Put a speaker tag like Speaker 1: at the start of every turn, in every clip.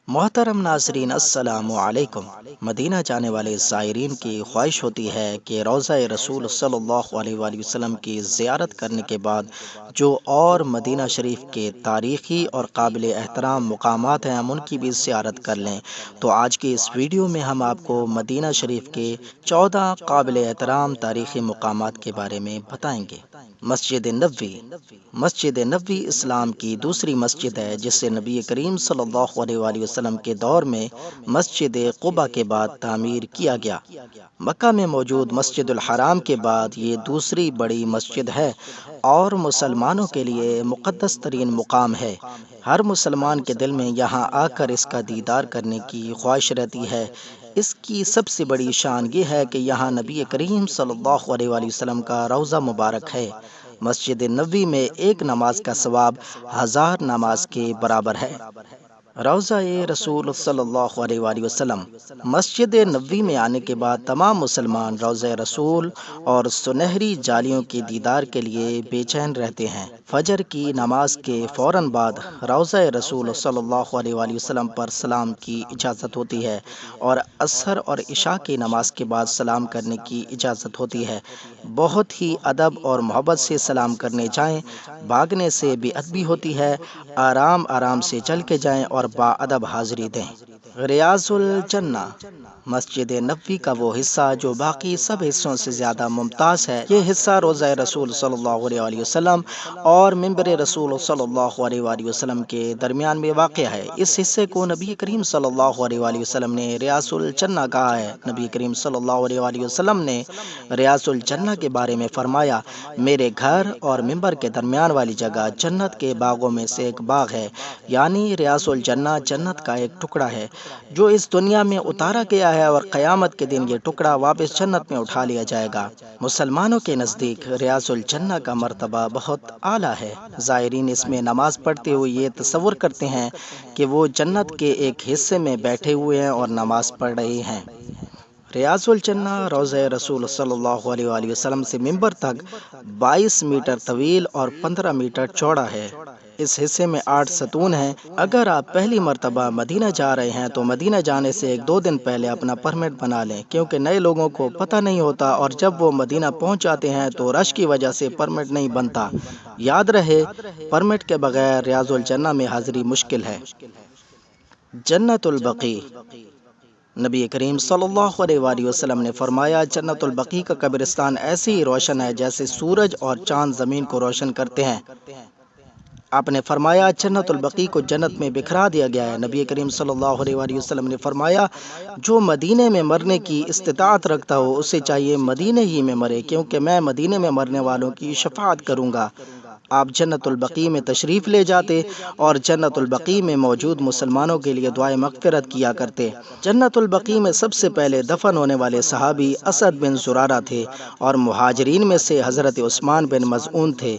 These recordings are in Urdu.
Speaker 1: محترم ناظرین، السلام علیکم۔ مدینہ جانے والے زائرین کی خواہش ہوتی ہے کہ روضہ رسول صلی اللہ علیہ وآلہ وسلم کی زیارت کرنے کے بعد جو اور مدینہ شریف کے تاریخی اور قابل احترام مقامات ہیں ہم ان کی بھی زیارت کر لیں۔ تو آج کی اس ویڈیو میں ہم آپ کو مدینہ شریف کے 14 قابل احترام تاریخی مقامات کے بارے میں بتائیں گے۔ مسجد نبوی۔ مسجد نبوی اسلام کی دوسری مسجد ہے جسے نبی کریم صلی اللہ علیہ وآلہ وسلم کے دور میں مسجد قباء کے بعد تعمیر کیا گیا۔ مکہ میں موجود مسجد الحرام کے بعد یہ دوسری بڑی مسجد ہے اور مسلمانوں کے لیے مقدس ترین مقام ہے۔ ہر مسلمان کے دل میں یہاں آ کر اس کا دیدار کرنے کی خواہش رہتی ہے۔ اس کی سب سے بڑی شان یہ ہے کہ یہاں نبی کریم صلی اللہ علیہ وآلہ وسلم کا روضہ مبارک ہے۔ مسجد نبوی میں ایک نماز کا ثواب 1000 نماز کے برابر ہے۔ روضہ رسول صلی اللہ علیہ وآلہ وسلم۔ مسجد نبوی میں آنے کے بعد تمام مسلمان روضہ رسول اور سنہری جالیوں کے دیدار کے لیے بے چین رہتے ہیں۔ فجر کی نماز کے فوراً بعد روضہ رسول صلی اللہ علیہ وآلہ وسلم پر سلام کی اجازت ہوتی ہے اور عصر اور عشاء کی نماز کے بعد سلام کرنے کی اجازت ہوتی ہے۔ بہت ہی ادب اور محبت سے سلام کرنے جائیں، بھاگنے سے بے ادبی ہوتی ہے۔ آرام آرام سے چل کے جائیں اور با ادب حاضری دیں۔ ریاض الجنہ۔ مسجد نبوی کا وہ حصہ جو باقی سب حصوں سے زیادہ ممتاز ہے، یہ حصہ روضہ رسول صلی اللہ علیہ وآلہ وسلم اور منبر رسول صلی اللہ علیہ وآلہ وسلم کے درمیان میں واقع ہے۔ اس حصے کو نبی کریم صلی اللہ علیہ وآلہ وسلم نے ریاض الجنہ کہا ہے۔ نبی کریم صلی اللہ علیہ وآلہ وسلم نے ریاض الجنہ کے بارے میں فرمایا، میرے گھر اور منبر کے درمیان والی جگہ جنت کے باغوں میں سے ایک باغ ہے، یعنی ریاض الجنہ جنت کا ایک ٹکڑا ہے جو اس دنیا میں اتارا گیا ہے اور قیامت کے دن یہ ٹکڑا واپس جنت میں اٹھا لیا جائے گا۔ مسلمانوں کے نزدیک ریاض الجنہ کا مرتبہ بہت اعلیٰ ہے۔ زائرین اس میں نماز پڑھتے ہوئے یہ تصور کرتے ہیں کہ وہ جنت کے ایک حصے میں بیٹھے ہوئے ہیں اور نماز پڑھ رہے ہیں۔ ریاض الجنہ روضہ رسول صلی اللہ علیہ وآلہ وسلم سے منبر تک 22 میٹر طویل اور 15 میٹر چوڑا ہے۔ اس حصے میں 8 ستون ہیں۔ اگر آپ پہلی مرتبہ مدینہ جا رہے ہیں تو مدینہ جانے سے 1-2 دن پہلے اپنا پرمٹ بنا لیں، کیونکہ نئے لوگوں کو پتہ نہیں ہوتا اور جب وہ مدینہ پہنچ جاتے ہیں تو رش کی وجہ سے پرمٹ نہیں بنتا۔ یاد رہے، پرمٹ کے بغیر ریاض الجنہ میں حاضری مشکل ہے۔ جنت البقیع۔ نبی کریم صلی اللہ علیہ وآلہ وسلم نے فرمایا، جنت البقیع کا قبرستان ایسے ہی روشن ہے جیسے سورج اور چاند زمین کو روشن کرتے ہیں۔ آپ نے فرمایا، جنت البقیع کو جنت میں بکھرا دیا گیا ہے۔ نبی کریم صلی اللہ علیہ وآلہ وسلم نے فرمایا، جو مدینے میں مرنے کی استطاعت رکھتا ہو اسے چاہیے مدینے ہی میں مرے، کیونکہ میں مدینے میں مرنے والوں کی شفاعت کروں گا۔ آپ جنت البقیع میں تشریف لے جاتے اور جنت البقیع میں موجود مسلمانوں کے لیے دعائے مغفرت کیا کرتے۔ جنت البقیع میں سب سے پہلے دفن ہونے والے صحابی اسد بن زرارہ تھے اور مہاجرین میں سے حضرت عثمان بن مظعون تھے۔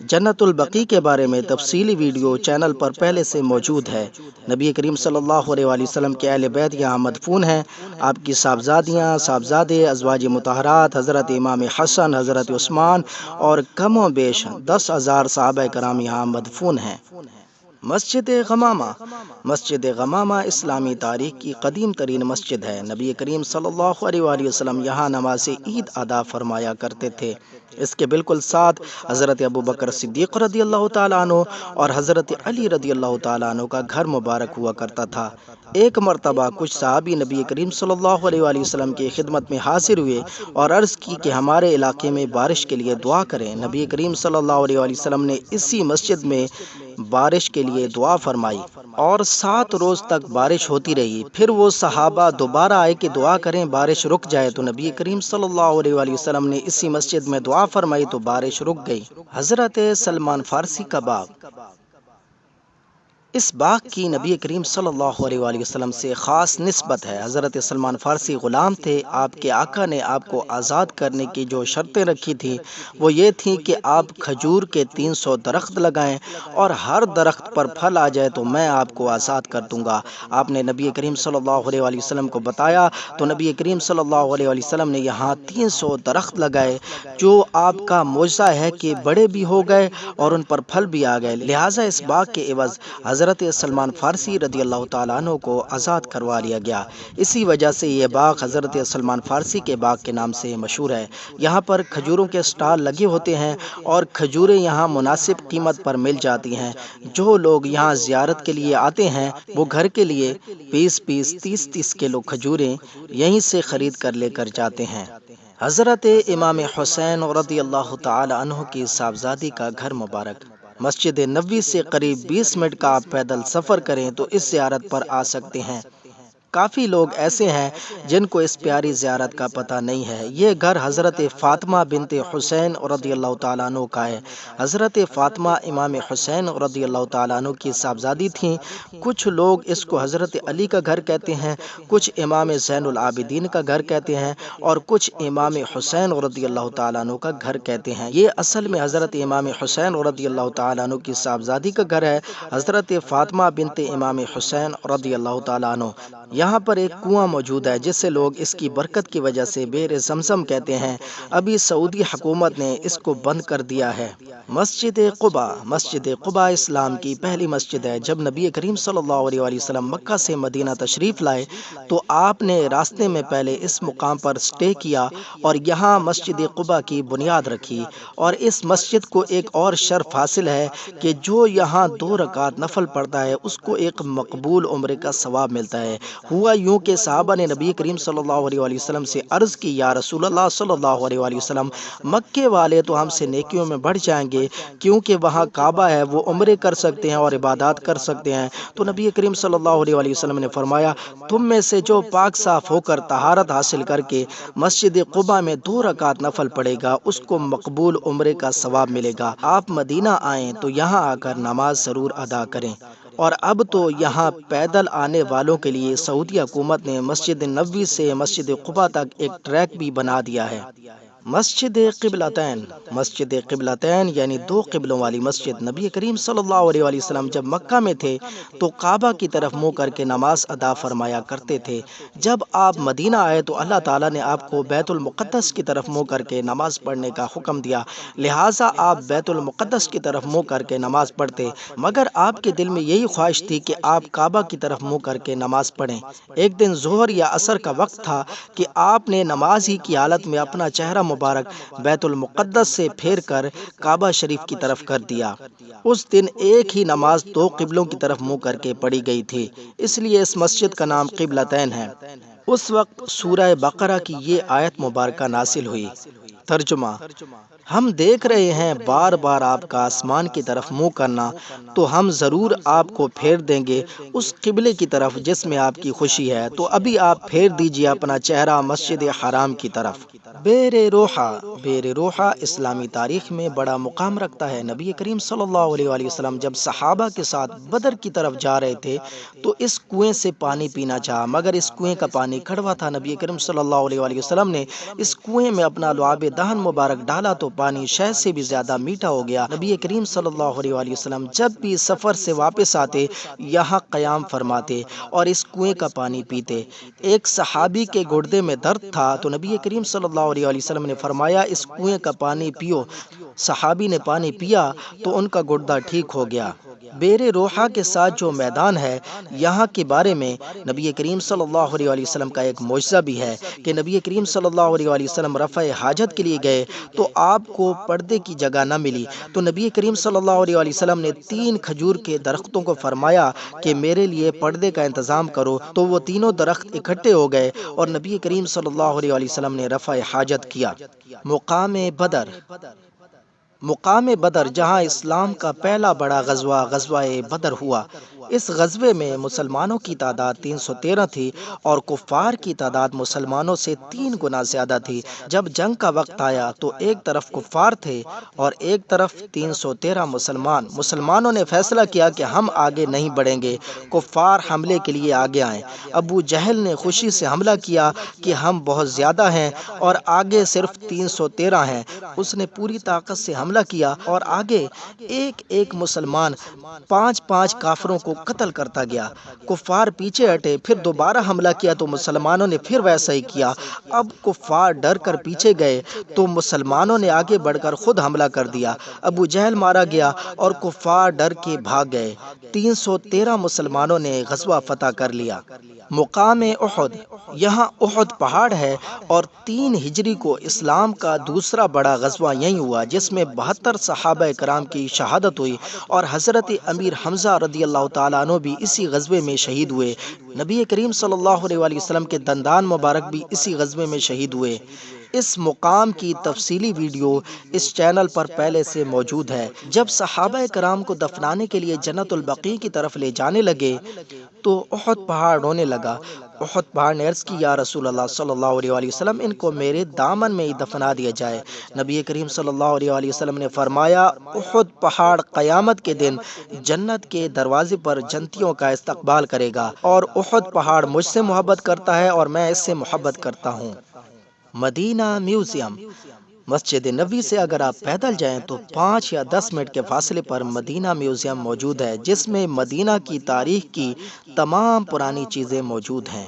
Speaker 1: جنت البقیع کے بارے میں تفصیلی ویڈیو چینل پر پہلے سے موجود ہے۔ نبی کریم صلی اللہ علیہ وآلہ وسلم کے اہل بیت یہاں مدفون ہیں۔ آپ کی صاحبزادیاں، صاحبزادے، ازواج مطہرات، حضرت امام حسن، حضرت عثمان اور کم و بیش 10,000 صحابہ کرام یہاں مدفون ہیں۔ مسجد غمامہ۔ مسجد غمامہ اسلامی تاریخ کی قدیم ترین مسجد ہے۔ نبی کریم صلی اللہ علیہ وآلہ وسلم یہاں نماز عید ادا فرمایا کرتے تھے۔ اس کے بالکل ساتھ حضرت ابوبکر صدیق رضی اللہ تعالیٰ عنہ اور حضرت علی رضی اللہ تعالیٰ عنہ کا گھر مبارک ہوا کرتا تھا۔ ایک مرتبہ کچھ صحابی نبی کریم صلی اللہ علیہ وآلہ وسلم کی خدمت میں حاضر ہوئے اور عرض کی کہ ہمارے علاقے میں بارش کے لیے دعا کریں۔ نبی کریم صلی اللہ علیہ وآلہ وسلم نے اسی مسجد میں بارش کے لیے دعا فرمائی اور 7 روز تک بارش ہوتی رہی۔ پھر وہ صحابہ دوبارہ آئے کہ دعا کریں بارش رک جائے، تو نبی کریم صلی اللہ علیہ وآلہ وسلم نے اسی مسجد میں دعا فرمائی تو بارش رک گئی۔ حضرت سلمان فارسی کا باب۔ اس باغ کی نبی کریم صلی اللہ علیہ وآلہ وسلم سے خاص نسبت ہے۔ حضرت سلمان فارسی غلام تھے۔ آپ کے آقا نے آپ کو آزاد کرنے کی جو شرطیں رکھی تھیں وہ یہ تھیں کہ آپ کھجور کے 300 درخت لگائیں اور ہر درخت پر پھل آ جائے تو میں آپ کو آزاد کر دوں گا۔ آپ نے نبی کریم صلی اللہ علیہ وآلہ وسلم کو بتایا تو نبی کریم صلی اللہ علیہ وآلہ وسلم نے یہاں 300 درخت لگائے، جو آپ کا معجزہ ہے کہ بڑے بھی ہو گئے اور ان پر پھل بھی آ گئے۔ لہٰذا اس باغ کے عوض حضرت حضرت سلمان فارسی رضی اللہ تعالیٰ عنہ کو آزاد کروا لیا گیا۔ اسی وجہ سے یہ باغ حضرت سلمان فارسی کے باغ کے نام سے مشہور ہے۔ یہاں پر کھجوروں کے سٹال لگے ہوتے ہیں اور کھجوریں یہاں مناسب قیمت پر مل جاتی ہیں۔ جو لوگ یہاں زیارت کے لیے آتے ہیں وہ گھر کے لیے 20-30 کلو کھجوریں یہیں سے خرید کر لے کر جاتے ہیں۔ حضرت امام حسین رضی اللہ تعالی عنہ کی صاحبزادی کا گھر مبارک مسجد نبوی سے قریب 20 منٹ کا آپ پیدل سفر کریں تو اس زیارت پر آ سکتے ہیں۔ کافی لوگ ایسے ہیں جن کو اس پیاری زیارت کا پتہ نہیں ہے۔ یہ گھر حضرت فاطمہ بنت حسین رضی اللہ تعالیٰ عنہ کا ہے۔ حضرت فاطمہ امام حسین رضی اللہ تعالیٰ عنہ کی صاحبزادی تھیں۔ کچھ لوگ اس کو حضرت علی کا گھر کہتے ہیں، کچھ امام زین العابدین کا گھر کہتے ہیں اور کچھ امام حسین رضی اللہ تعالیٰ عنہ کا گھر کہتے ہیں۔ یہ اصل میں حضرت امام حسین رضی اللہ تعالیٰ عنہ کی صاحبزادی کا گھر ہے، حضرت فاطمہ بنت امام حسین رضی اللہ تعالیٰ عنہ۔ یہاں پر ایک کنواں موجود ہے جسے لوگ اس کی برکت کی وجہ سے بئر زمزم کہتے ہیں۔ ابھی سعودی حکومت نے اس کو بند کر دیا ہے۔ مسجد قباء۔ مسجد قباء اسلام کی پہلی مسجد ہے۔ جب نبی کریم صلی اللہ علیہ وآلہ وسلم مکہ سے مدینہ تشریف لائے تو آپ نے راستے میں پہلے اس مقام پر سٹے کیا اور یہاں مسجد قباء کی بنیاد رکھی۔ اور اس مسجد کو ایک اور شرف حاصل ہے کہ جو یہاں 2 رکعت نفل پڑھتا ہے اس کو ایک مقبول عمرے کا ثواب ملتا ہے۔ ہوا یوں کہ صحابہ نے نبی کریم صلی اللہ علیہ وآلہ وسلم سے عرض کی، یا رسول اللہ صلی اللہ علیہ وآلہ وسلم، مکے والے تو ہم سے نیکیوں میں بڑھ جائیں گے کیونکہ وہاں کعبہ ہے، وہ عمرے کر سکتے ہیں اور عبادات کر سکتے ہیں۔ تو نبی کریم صلی اللہ علیہ وآلہ وسلم نے فرمایا، تم میں سے جو پاک صاف ہو کر طہارت حاصل کر کے مسجد قباء میں 2 رکعت نفل پڑھے گا اس کو مقبول عمرے کا ثواب ملے گا۔ آپ مدینہ آئیں تو یہاں آ کر نماز ضرور ادا کریں۔ اور اب تو یہاں پیدل آنے والوں کے لیے سعودی حکومت نے مسجد نبوی سے مسجد قباء تک ایک ٹریک بھی بنا دیا ہے۔ مسجد قبلتین۔ مسجد قبلتین یعنی 2 قبلوں والی مسجد۔ نبی کریم صلی اللہ علیہ وآلہ وسلم جب مکہ میں تھے تو کعبہ کی طرف منہ کر کے نماز ادا فرمایا کرتے تھے۔ جب آپ مدینہ آئے تو اللہ تعالیٰ نے آپ کو بیت المقدس کی طرف منہ کر کے نماز پڑھنے کا حکم دیا، لہٰذا آپ بیت المقدس کی طرف منہ کر کے نماز پڑھتے، مگر آپ کے دل میں یہی خواہش تھی کہ آپ کعبہ کی طرف منہ کر کے نماز پڑھیں۔ ایک دن ظہر یا عصر کا وقت تھا کہ آپ نے نماز ہی کی حالت میں اپنا چہرہ مبارک بیت المقدس سے پھیر کر کعبہ شریف کی طرف کر دیا۔ اس دن ایک ہی نماز 2 قبلوں کی طرف منہ کر کے پڑھی گئی تھی، اس لیے اس مسجد کا نام قبلتین ہے۔ اس وقت سورہ بقرہ کی یہ آیت مبارکہ نازل ہوئی۔ ترجمہ: ہم دیکھ رہے ہیں بار بار آپ کا آسمان کی طرف منہ کرنا، تو ہم ضرور آپ کو پھیر دیں گے اس قبلے کی طرف جس میں آپ کی خوشی ہے، تو ابھی آپ پھیر دیجئے اپنا چہرہ مسجد حرام کی طرف۔ بئر روحہ۔ بئر روحہ اسلامی تاریخ میں بڑا مقام رکھتا ہے۔ نبی کریم صلی اللہ علیہ وآلہ وسلم جب صحابہ کے ساتھ بدر کی طرف جا رہے تھے تو اس کنویں سے پانی پینا چاہا، مگر اس کنویں کا پانی کڑوا تھا۔ نبی کریم صلی اللہ علیہ وآلہ وسلم نے اس کنویں میں اپنا لعاب دہن مبارک ڈالا تو پانی شہد سے بھی زیادہ میٹھا ہو گیا۔ نبی کریم صلی اللہ علیہ وآلہ وسلم جب بھی سفر سے واپس آتے یہاں قیام فرماتے اور اس کنویں کا پانی پیتے۔ ایک صحابی کے گردے میں درد تھا تو نبی کریم صلی اللہ علیہ وآلہ وسلم نے فرمایا، اس کنویں کا پانی پیو۔ صحابی نے پانی پیا تو ان کا گردہ ٹھیک ہو گیا۔ بئر روحہ کے ساتھ جو میدان ہے یہاں کے بارے میں نبی کریم صلی اللہ علیہ وآلہ وسلم کا ایک معجزہ بھی ہے کہ نبی کریم صلی اللہ علیہ وآلہ وسلم رفع حاجت کے لیے گئے تو آپ کو پردے کی جگہ نہ ملی، تو نبی کریم صلی اللہ علیہ وآلہ وسلم نے 3 کھجور کے درختوں کو فرمایا کہ میرے لیے پردے کا انتظام کرو، تو وہ تینوں درخت اکٹھے ہو گئے اور نبی کریم صلی اللہ علیہ وآلہ وسلم نے رفع حاجت کیا۔ مقام بدر۔ مقام بدر جہاں اسلام کا پہلا بڑا غزوہ بدر ہوا۔ اس غزوے میں مسلمانوں کی تعداد 313 تھی اور کفار کی تعداد مسلمانوں سے 3 گنا زیادہ تھی۔ جب جنگ کا وقت آیا تو ایک طرف کفار تھے اور ایک طرف 313 مسلمان۔ مسلمانوں نے فیصلہ کیا کہ ہم آگے نہیں بڑھیں گے، کفار حملے کے لیے آگے آئیں۔ ابو جہل نے خوشی سے حملہ کیا کہ ہم بہت زیادہ ہیں اور آگے صرف 313 ہیں۔ اس نے پوری طاقت سے حملہ کیا اور آگے ایک مسلمان 5 کافروں کو قتل کرتا گیا۔ کفار پیچھے ہٹے، پھر دوبارہ حملہ کیا تو مسلمانوں نے پھر ویسا ہی کیا۔ اب کفار ڈر کر پیچھے گئے تو مسلمانوں نے آگے بڑھ کر خود حملہ کر دیا۔ ابو جہل مارا گیا اور کفار ڈر کے بھاگ گئے۔ 313 مسلمانوں نے غزوہ فتح کر لیا۔ مقام احد، یہاں احد پہاڑ ہے اور 3 ہجری کو اسلام کا دوسرا بڑا غزوہ یہیں ہوا، جس میں 72 صحابہ کرام کی شہادت ہوئی اور حضرت امیر حمزہ رضی اللہ تعالیٰ عنہ بھی اسی غزوے میں شہید ہوئے۔ نبی کریم صلی اللہ علیہ وآلہ وسلم کے دندان مبارک بھی اسی غزوے میں شہید ہوئے۔ اس مقام کی تفصیلی ویڈیو اس چینل پر پہلے سے موجود ہے۔ جب صحابہ کرام کو دفنانے کے لیے جنت البقیع کی طرف لے جانے لگے تو احد پہاڑ رونے لگا۔ احد پہاڑ نے عرض کی، یا رسول اللہ صلی اللہ علیہ وآلہ وسلم، ان کو میرے دامن میں ہی دفنا دیا جائے۔ نبی کریم صلی اللہ علیہ وآلہ وسلم نے فرمایا، احد پہاڑ قیامت کے دن جنت کے دروازے پر جنتیوں کا استقبال کرے گا، اور احد پہاڑ مجھ سے محبت کرتا ہے اور میں اس سے محبت کرتا ہوں۔ مدینہ میوزیم، مسجد نبوی سے اگر آپ پیدل جائیں تو 5 یا 10 منٹ کے فاصلے پر مدینہ میوزیم موجود ہے، جس میں مدینہ کی تاریخ کی تمام پرانی چیزیں موجود ہیں۔